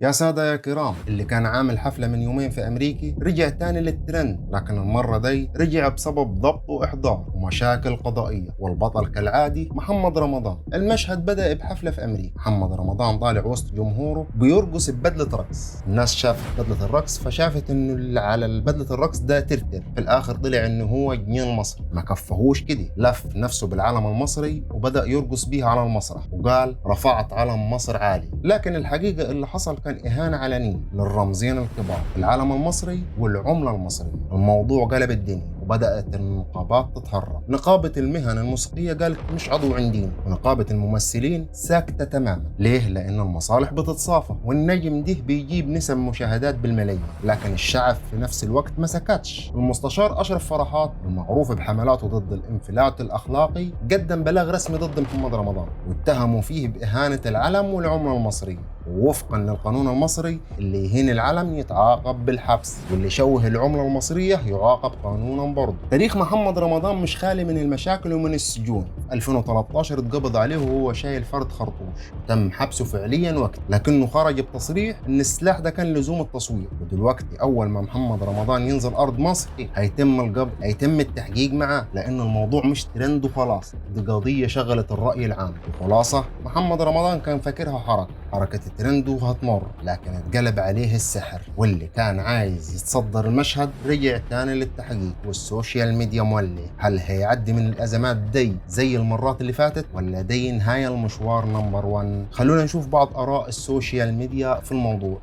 يا سادة يا كرام، اللي كان عامل حفلة من يومين في أمريكا رجع تاني للترند، لكن المرة دي رجع بسبب ضبط وإحضار ومشاكل قضائية، والبطل كالعادي محمد رمضان. المشهد بدأ بحفلة في أمريكا، محمد رمضان طالع وسط جمهوره بيرقص ببدلة رقص. الناس شافت بدلة الرقص فشافت إنه اللي على البدلة الرقص ده ترتر. في الآخر طلع إنه هو جنين مصري. ما كفهوش كده، لف نفسه بالعلم المصري وبدأ يرقص بيه على المسرح وقال رفعت علم مصر عالي. لكن الحقيقة اللي حصل كان إهانة علنية للرمزين الكبار، العلم المصري والعملة المصرية. الموضوع قلب الدنيا وبدأت النقابات تتهرب. نقابة المهن الموسيقية قالت مش عضو عندنا، ونقابة الممثلين ساكتة تماما. ليه؟ لأن المصالح بتتصافى والنجم ده بيجيب نسب مشاهدات بالملايين. لكن الشعب في نفس الوقت ما سكتش. المستشار أشرف فرحات المعروف بحملاته ضد الانفلات الأخلاقي قدم بلاغ رسمي ضد محمد رمضان، واتهموا فيه بإهانة العلم والعملة المصرية. ووفقا للقانون المصري، اللي يهين العلم يتعاقب بالحبس، واللي يشوه العملة المصرية يعاقب قانونا برضه. تاريخ محمد رمضان مش خالي من المشاكل ومن السجون. 2013 اتقبض عليه وهو شايل فرد خرطوش، وتم حبسه فعليا وقت، لكنه خرج بتصريح ان السلاح ده كان لزوم التصوير. ودلوقتي اول ما محمد رمضان ينزل ارض مصر هيتم القبض، هيتم التحقيق معاه، لان الموضوع مش ترند وخلاص، دي قضية شغلت الرأي العام. وخلاصة محمد رمضان كان فاكرها حركة الترند وهتمر، لكن اتقلب عليه السحر. واللي كان عايز يتصدر المشهد رجع تاني للتحقيق، والسوشيال ميديا مولي. هل هيعدي من الأزمات دي زي المرات اللي فاتت، ولا دي نهاية المشوار نمبر 1؟ خلونا نشوف بعض آراء السوشيال ميديا في الموضوع.